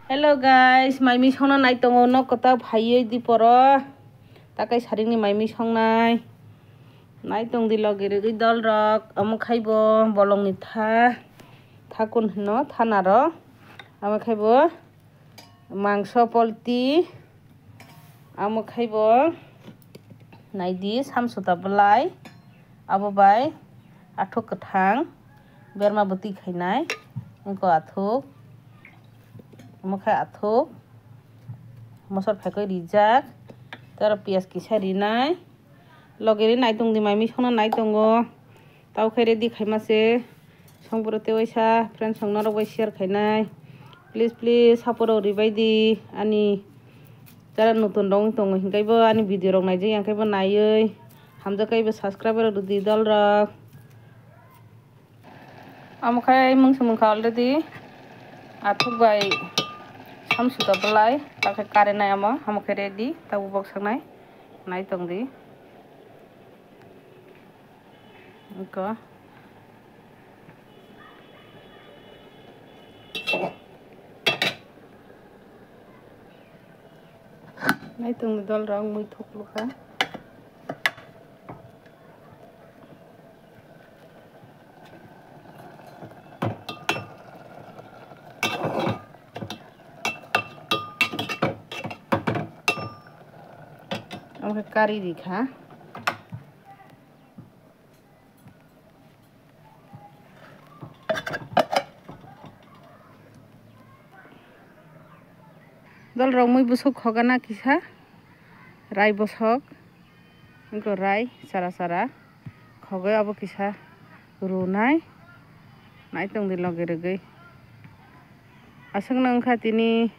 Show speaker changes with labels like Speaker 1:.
Speaker 1: Hello guys, maimi songna nai tongo no kota bhaiye di poro takai saringni maimi songnai nai tong di logi rigi dol rok amo khaibo bolong ni tha kun hino thanaro amo khaibo mangso polti amo khaibo nai di samsuta belai abo bai athuk kathang berma buti khainai engko athuk Muka athuk mosor phaikai rijak taro pias kisa rinai logeri nai tong di maimi songna nai tongo tau khai ready khaimase songboro tewaisa friends songna rok bai share khainai please saporo ribai di ani jara nutun rong tongo hingkai bo ani video rok naijak yangkai bo naioi hamjakai bo subscriber rok di dol rok amokai mungsa mungka already athuk bai samsuta belai takai kare nai amo khai ready tabu box sangnai nai tong di engko nai tong di dol rong mui thuk luka amo kari dikha dol rong mui busuk khogana kisa rai bosok engko rai sara khogoi abo kisa runai nai tong di logi rigi asung nang kha tini